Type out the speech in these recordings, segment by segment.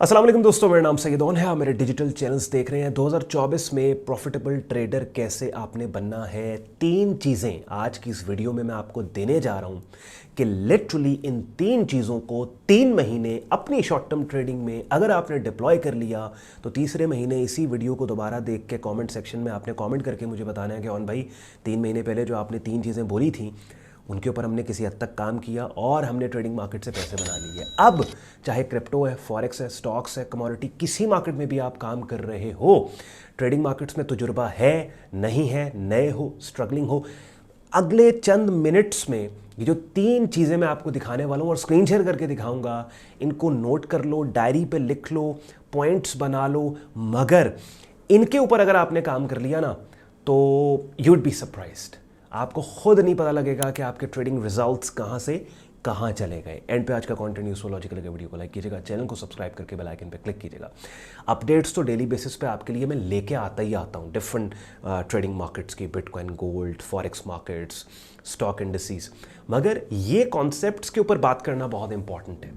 अस्सलाम वालेकुम दोस्तों, मेरा नाम सैयदौन है। आप मेरे डिजिटल चैनल्स देख रहे हैं। 2024 में प्रॉफिटेबल ट्रेडर कैसे आपने बनना है, 3 चीज़ें आज की इस वीडियो में मैं आपको देने जा रहा हूं कि लिटरली इन 3 चीज़ों को 3 महीने अपनी शॉर्ट टर्म ट्रेडिंग में अगर आपने डिप्लॉय कर लिया तो तीसरे महीने इसी वीडियो को दोबारा देख के कमेंट सेक्शन में आपने कमेंट करके मुझे बताना है कि ऑन भाई 3 महीने पहले जो आपने 3 चीज़ें बोली थी उनके ऊपर हमने किसी हद तक काम किया और हमने ट्रेडिंग मार्केट से पैसे बना लिए। अब चाहे क्रिप्टो है, फॉरेक्स है, स्टॉक्स है, कमोडिटी, किसी मार्केट में भी आप काम कर रहे हो, ट्रेडिंग मार्केट्स में तजुर्बा है, नहीं है, नए हो, स्ट्रगलिंग हो, अगले चंद मिनट्स में ये जो 3 चीज़ें मैं आपको दिखाने वाला हूँ और स्क्रीन शेयर करके दिखाऊंगा, इनको नोट कर लो, डायरी पे लिख लो, पॉइंट्स बना लो। मगर इनके ऊपर अगर आपने काम कर लिया ना तो यू वुड बी सरप्राइज्ड। आपको खुद नहीं पता लगेगा कि आपके ट्रेडिंग रिजल्ट्स कहाँ से कहाँ चले गए। एंड पे आज का कंटेंट यूजफुल लॉजिकल लगे, वीडियो को लाइक कीजिएगा, चैनल को सब्सक्राइब करके बेल आइकन पे क्लिक कीजिएगा। अपडेट्स तो डेली बेसिस पे आपके लिए मैं लेके आता ही आता हूँ, डिफरेंट ट्रेडिंग मार्केट्स की, bitcoin, gold, forex markets, stock indices. मगर ये कॉन्सेप्ट्स के ऊपर बात करना बहुत इंपॉर्टेंट है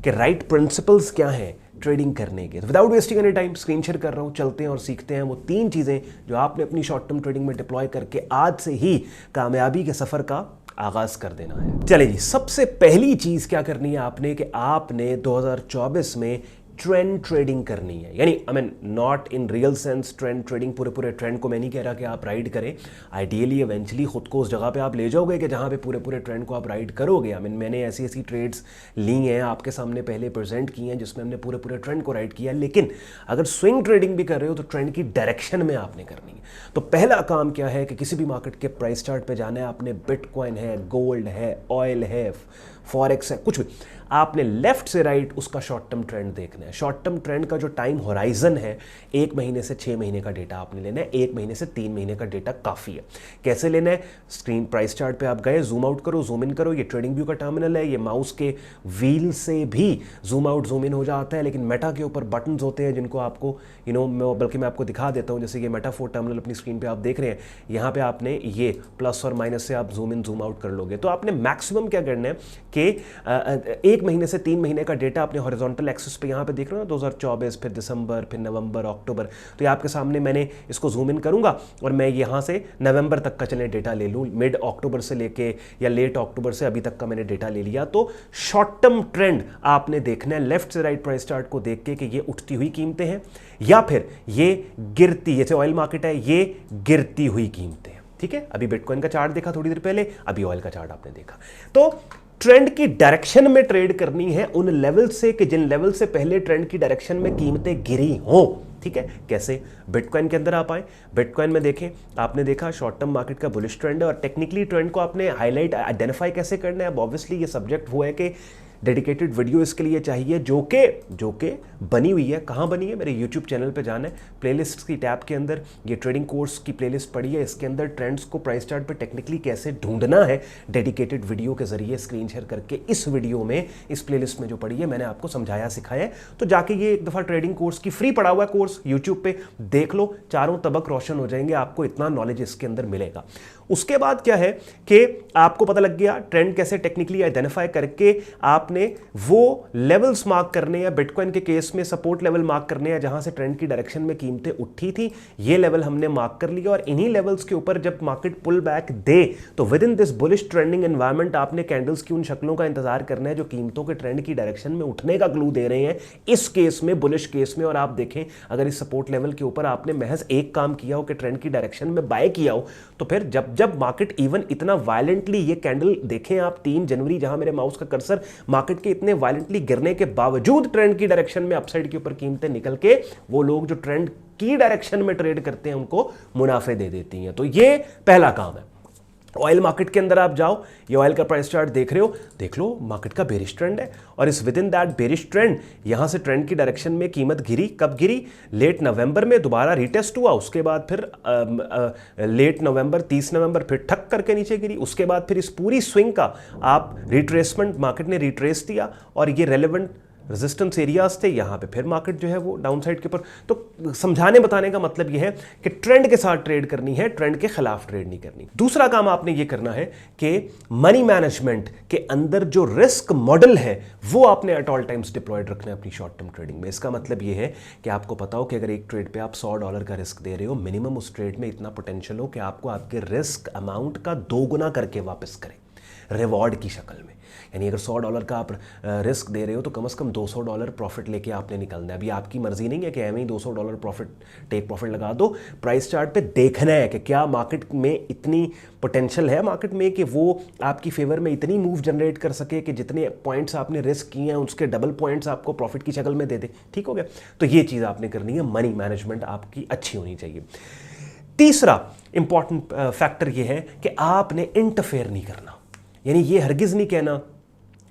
कि राइट प्रिंसिपल्स क्या हैं ट्रेडिंग करने के। Without wasting any time screen share कर रहा हूं, चलते हैं और सीखते हैं वो 3 चीज़ें जो आपने अपनी शॉर्ट टर्म ट्रेडिंग में डिप्लॉय करके आज से ही कामयाबी के सफ़र का आगाज़ कर देना है। चलिए जी, सबसे पहली चीज़ क्या करनी है आपने कि आपने 2024 में ट्रेंड ट्रेडिंग करनी है। यानी I mean not in real sense trend trading, पूरे ट्रेंड को मैं नहीं कह रहा कि आप राइड करें। आइडियली इवेंचुअली खुद को उस जगह पे आप ले जाओगे कि जहाँ पे पूरे ट्रेंड को आप राइड करोगे। आई मीन मैंने ऐसी ट्रेड्स ली हैं, आपके सामने पहले प्रेजेंट की हैं जिसमें हमने पूरे ट्रेंड को राइड किया। लेकिन अगर स्विंग ट्रेडिंग भी कर रहे हो तो ट्रेंड की डायरेक्शन में आपने करनी है। तो पहला काम क्या है कि किसी भी मार्केट के प्राइस चार्ट पे जाना है आपने। बिटकॉइन है, गोल्ड है, ऑयल है, फॉरेक्स है, कुछ भी, आपने लेफ्ट से राइट उसका शॉर्ट टर्म ट्रेंड देखना है। शॉर्ट टर्म ट्रेंड का जो टाइम होराइजन है 1 महीने से 6 महीने का डेटा आपने लेना है। 1 महीने से 3 महीने का डेटा काफ़ी है। कैसे लेना है? स्क्रीन प्राइस चार्ट पे आप गए, जूम आउट करो, जूम इन करो। ये ट्रेडिंग व्यू का टर्मिनल है, ये माउस के व्हील से भी जूम आउट जूम इन हो जाता है। लेकिन मेटा के ऊपर बटन्स होते हैं जिनको आपको बल्कि मैं आपको दिखा देता हूँ। जैसे ये मेटा 4 टर्मिनल अपनी स्क्रीन पर आप देख रहे हैं, यहाँ पे आपने ये प्लस और माइनस से आप जूम इन जूम आउट कर लोगे। तो आपने मैक्सिमम क्या करना है कि 1 महीने से 3 महीने का डेटा अपने हॉरिजॉन्टल एक्सिस पे यहाँ पे देख रहे हो ना, 2024, फिर दिसंबर, फिर नवंबर, अक्टूबर। तो ये आपके सामने मैंने इसको जूम इन करूंगा और मैं यहाँ से नवंबर तक का चले डेटा ले लूँ, मिड अक्टूबर से लेके या लेट अक्टूबर से अभी तक का मैंने डेटा ले लिया। तो शॉर्ट टर्म ट्रेंड आपने देखना है लेफ्ट से राइट प्राइस चार्ट को देख के कि ये उठती हुई कीमतें हैं या फिर ये गिरती, जैसे ऑयल मार्केट है, ये गिरती हुई कीमतें हैं। ठीक है, अभी बिटकॉइन का चार्ट देखा थोड़ी देर पहले, अभी ऑयल का चार्ट आपने देखा। तो ट्रेंड की डायरेक्शन में ट्रेड करनी है उन लेवल से कि जिन लेवल से पहले ट्रेंड की डायरेक्शन में कीमतें गिरी हो। ठीक है, कैसे? बिटकॉइन के अंदर आप आए, बिटकॉइन में देखें, आपने देखा शॉर्ट टर्म मार्केट का बुलिश ट्रेंड है और टेक्निकली ट्रेंड को आपने हाईलाइट आइडेंटिफाई कैसे करना है। अब ऑब्वियसली ये सब्जेक्ट वो है कि डेडिकेटेड वीडियो इसके लिए चाहिए जो कि बनी हुई है। कहाँ बनी है? मेरे यूट्यूब चैनल पे जाना है, प्लेलिस्ट्स की टैब के अंदर ये ट्रेडिंग कोर्स की प्लेलिस्ट पड़ी है। इसके अंदर ट्रेंड्स को प्राइस चार्ट पे टेक्निकली कैसे ढूंढना है डेडिकेटेड वीडियो के जरिए स्क्रीन शेयर करके इस वीडियो में, इस प्लेलिस्ट में जो पड़ी है, मैंने आपको समझाया सिखाया है। तो जाके ये एक दफ़ा ट्रेडिंग कोर्स की फ्री पड़ा हुआ कोर्स यूट्यूब पे देख लो, चारों तबक रोशन हो जाएंगे, आपको इतना नॉलेज इसके अंदर मिलेगा। उसके बाद क्या है कि आपको पता लग गया ट्रेंड कैसे टेक्निकली आइडेंटिफाई करके आपने वो लेवल्स मार्क करने हैं। बिटकॉइन के केस में सपोर्ट लेवल मार्क करने हैं जहां से ट्रेंड की डायरेक्शन में कीमतें उठी थी, ये लेवल हमने मार्क कर लिया। और इन्हीं लेवल्स के ऊपर जब मार्केट पुल बैक दे तो with in this bullish trending environment आपने कैंडल्स की उन शक्लों का इंतजार करना है जो कीमतों के ट्रेंड की डायरेक्शन में उठने का क्लू दे रहे हैं इस केस में, बुलिश केस में। और आप देखें अगर इस सपोर्ट लेवल के ऊपर आपने महज एक काम किया हो कि ट्रेंड की डायरेक्शन में बाय किया हो, तो फिर जब मार्केट इवन इतना वायलेंटली, ये कैंडल देखें आप 3 जनवरी, जहां मेरे माउस का कर्सर मार्केट के इतने वायलेंटली गिरने के बावजूद ट्रेंड की डायरेक्शन में अपसाइड के ऊपर कीमतें निकल के वो लोग जो ट्रेंड की डायरेक्शन में ट्रेड करते हैं उनको मुनाफे दे देती हैं। तो ये पहला काम है। ऑयल मार्केट के अंदर आप जाओ, ये ऑयल का प्राइस चार्ट देख रहे हो, देख लो मार्केट का बेरिश ट्रेंड है और इस with in that bearish trend यहां से ट्रेंड की डायरेक्शन में कीमत गिरी। कब गिरी? लेट नवंबर में दोबारा रिटेस्ट हुआ, उसके बाद फिर लेट नवंबर, 30 नवंबर फिर ठक करके नीचे गिरी। उसके बाद फिर इस पूरी स्विंग का आप रिट्रेसमेंट, मार्केट ने रिट्रेस दिया और ये रेलेवेंट रेजिस्टेंस एरियाज थे, यहाँ पे फिर मार्केट जो है वो डाउन साइड के ऊपर। तो समझाने बताने का मतलब ये है कि ट्रेंड के साथ ट्रेड करनी है, ट्रेंड के खिलाफ ट्रेड नहीं करनी। दूसरा काम आपने ये करना है कि मनी मैनेजमेंट के अंदर जो रिस्क मॉडल है वो आपने एट ऑल टाइम्स डिप्लॉयड रखना है अपनी शॉर्ट टर्म ट्रेडिंग में। इसका मतलब ये है कि आपको पता हो कि अगर एक ट्रेड पे आप $100 का रिस्क दे रहे हो, मिनिमम उस ट्रेड में इतना पोटेंशियल हो कि आपको आपके रिस्क अमाउंट का 2 गुना करके वापस करें रिवॉर्ड की शक्ल में। यानी अगर $100 का आप रिस्क दे रहे हो तो कम से कम $200 प्रॉफिट लेके आपने निकलना है। अभी आपकी मर्जी नहीं है कि एम ही $200 प्रॉफिट टेक प्रॉफिट लगा दो। प्राइस चार्ट पे देखना है कि क्या मार्केट में इतनी पोटेंशियल है मार्केट में कि वो आपकी फेवर में इतनी मूव जनरेट कर सके कि जितने पॉइंट्स आपने रिस्क किए हैं उसके डबल पॉइंट्स आपको प्रॉफिट की शक्ल में दे दे। ठीक हो गया? तो ये चीज़ आपने करनी है, मनी मैनेजमेंट आपकी अच्छी होनी चाहिए। तीसरा इंपॉर्टेंट फैक्टर ये है कि आपने इंटरफेयर नहीं करना। यानी ये हरगिज़ नहीं कहना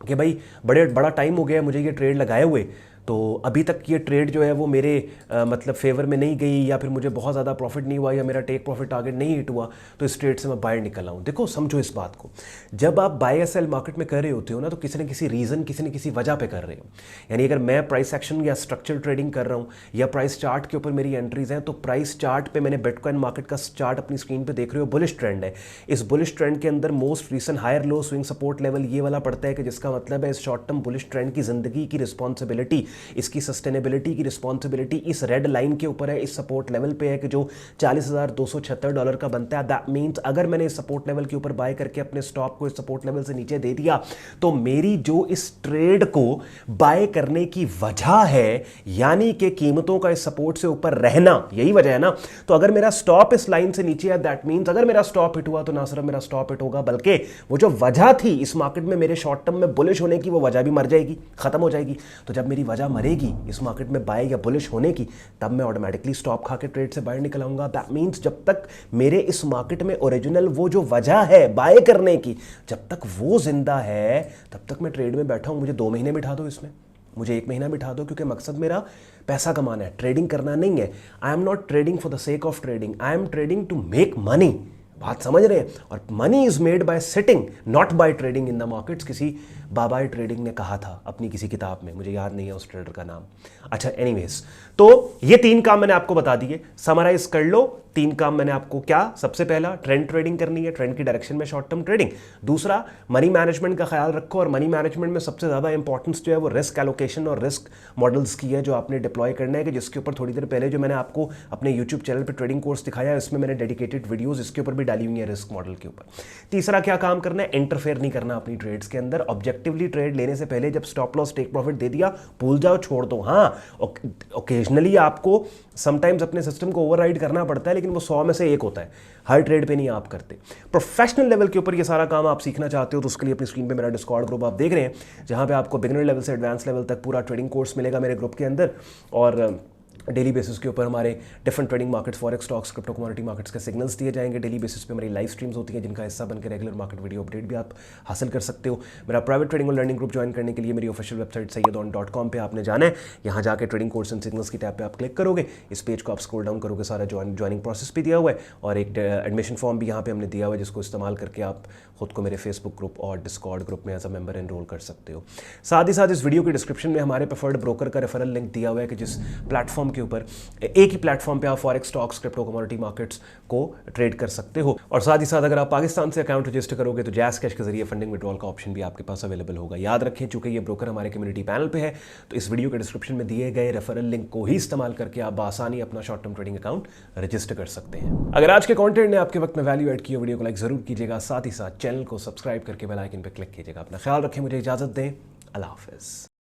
कि भाई बड़ा टाइम हो गया मुझे ये ट्रेड लगाए हुए, तो अभी तक ये ट्रेड जो है वो मेरे मतलब फेवर में नहीं गई, या फिर मुझे बहुत ज़्यादा प्रॉफिट नहीं हुआ, या मेरा टेक प्रॉफिट टारगेट नहीं हिट हुआ, तो इस ट्रेड से मैं बाहर निकल आऊँ। देखो समझो इस बात को, जब आप बाय या सेल मार्केट में कर रहे होते हो ना, तो किसी न किसी रीज़न, किसी न किसी वजह पे कर रहे हो। यानी अगर मैं प्राइस एक्शन या स्ट्रक्चर ट्रेडिंग कर रहा हूँ या प्राइस चार्ट के ऊपर मेरी एंट्रीज हैं, तो प्राइस चार्ट पे मैंने बिटकॉइन मार्केट का चार्ट अपनी स्क्रीन पे देख रहे हो, बुलिश ट्रेंड है। इस बुलिश ट्रेंड के अंदर most recent higher low swing support level ये वाला पड़ता है, कि जिसका मतलब है इस शॉर्ट टर्म बुलिश ट्रेंड की जिंदगी की रिस्पॉन्सिबिलिटी, इसकी सस्टेनेबिलिटी की रिस्पॉन्सिबिलिटी इस रेड लाइन के ऊपर है, इस सपोर्ट लेवल पे है कि जो $40,276 का बनता है। दैट मीन्स अगर मैंने इस सपोर्ट लेवल के ऊपर बाय करके अपने स्टॉप को इस सपोर्ट लेवल से नीचे दे दिया, तो मेरी जो इस ट्रेड को बाय करने की वजह है, यानी कि कीमतों का इस सपोर्ट से ऊपर रहना, यही वजह है ना। तो अगर मेरा स्टॉप इस लाइन से नीचे है, दैट मीन्स अगर मेरा स्टॉप हिट हुआ तो ना सिर्फ मेरा स्टॉप हिट होगा, बल्कि वो जो वजह थी इस मार्केट में मेरे शॉर्ट टर्म में बुलिश होने की, वो वजह भी मर जाएगी, खत्म हो जाएगी। तो जब मेरी वजह मरेगी इस मार्केट में बाय या बुलिश होने की, तब मैं ऑटोमेटिकली स्टॉप खा के ट्रेड से बाहर निकल आऊंगा। दैट मीन्स जब तक मेरे इस मार्केट में ओरिजिनल वो जो वजह है बाय करने की, जब तक वो जिंदा है, तब तक मैं ट्रेड में बैठा हूं। मुझे 2 महीने बिठा दो इसमें, मुझे 1 महीना बिठा दो, क्योंकि मकसद मेरा पैसा कमाना है, ट्रेडिंग करना नहीं है। I am not trading for the sake of trading, I am trading to make money. बात समझ रहे हैं? और money is made by sitting, not by trading in the markets. किसी बाबाई ट्रेडिंग ने कहा था अपनी किसी किताब में, मुझे याद नहीं है उस ट्रेडर का नाम। अच्छा एनीवेज, तो ये 3 काम मैंने आपको बता दिए, समराइज कर लो। 3 काम मैंने आपको, क्या? सबसे पहला ट्रेंड ट्रेडिंग करनी है, ट्रेंड की डायरेक्शन में शॉर्ट टर्म ट्रेडिंग। दूसरा मनी मैनेजमेंट का ख्याल रखो, और मनी मैनेजमेंट में सबसे ज़्यादा इंपॉर्टेंस जो है वो रिस्क एलोकेशन और रिस्क मॉडल्स की है, जो आपने डिप्लॉय करना है, कि जिसके ऊपर थोड़ी देर पहले जो मैंने आपको अपने यूट्यूब चैनल पर ट्रेडिंग कोर्स दिखाया है, इसमें मैंने डेडिकेटेड वीडियोज़ इसके ऊपर भी डाली हुई है, रिस्क मॉडल के ऊपर। तीसरा क्या काम करना है? इंटरफेयर नहीं करना अपनी ट्रेड्स के अंदर। ऑब्जेक्टिवली ट्रेड लेने से पहले जब स्टॉप लॉस टेक प्रॉफिट दे दिया, भूल जाओ, छोड़ दो। हाँ, ओकेजनली आपको समटाइम्स अपने सिस्टम को ओवरराइड करना पड़ता है, लेकिन वो 100 में से 1 होता है, हर ट्रेड पे नहीं आप करते। प्रोफेशनल लेवल के ऊपर ये सारा काम आप सीखना चाहते हो, तो उसके लिए अपनी स्क्रीन पे मेरा डिस्कॉर्ड ग्रुप आप देख रहे हैं, जहां पे आपको बिगिनर लेवल से एडवांस लेवल तक पूरा ट्रेडिंग कोर्स मिलेगा मेरे ग्रुप के अंदर। और डेली बेसिस के ऊपर हमारे different trading markets, forex, stocks, crypto commodity markets के सिग्नल्स दिए जाएंगे। डेली बेसिस पे हमारी लाइव स्ट्रीम्स होती हैं, जिनका हिस्सा बनकर रेगुलर मार्केट वीडियो अपडेट भी आप हासिल कर सकते हो। मेरा प्राइवेट ट्रेडिंग और लर्निंग ग्रुप ज्वाइन करने के लिए मेरी ऑफिशियल वेबसाइट sayyadon.com पे आपने जाना है। यहाँ जाकर ट्रेडिंग कोर्स एंड सिग्नल्स की टैब पे आप क्लिक करोगे, इस पेज को आप स्क्रॉल डाउन करोगे, सारा ज्वाइनिंग प्रोसेस भी दिया हुआ है, और एक एडमिशन फॉर्म भी यहाँ पे हमने दिया हुआ है, जिसको इस्तेमाल करके आप खुद को मेरे फेसबुक ग्रुप और डिस्कॉर्ड ग्रुप में एज अ मेंबर एनरोल कर सकते हो। साथ ही साथ इस वीडियो के डिस्क्रिप्शन में हमारे प्रेफर्ड ब्रोकर का रेफरल लिंक दिया हुआ है, कि जिस प्लेटफॉर्म के ऊपर, एक ही प्लेटफॉर्म पे आप forex, stocks, crypto commodity markets को ट्रेड कर सकते हो। और साथ ही साथ अगर आप पाकिस्तान से अकाउंट रजिस्टर करोगे, तो जैज़ कैश के जरिए फंडिंग विड्रॉल का ऑप्शन भी आपके पास अवेलेबल होगा। याद रखें, चूंकि ये ब्रोकर हमारे कम्युनिटी पैनल पे है, तो इस वीडियो के डिस्क्रिप्शन में दिए गए रेफरल लिंक को ही इस्तेमाल करके आप आसानी अपना short term trading account register कर सकते हैं। अगर आज के कंटेंट ने आपके वक्त में वैल्यू ऐड की, वीडियो को लाइक जरूर कीजिएगा, साथ ही साथ चैनल को सब्सक्राइब करके बेल आइकन पर क्लिक कीजिएगा। अपना ख्याल रखें, मुझे इजाजत दें, अल्लाह हाफिज़।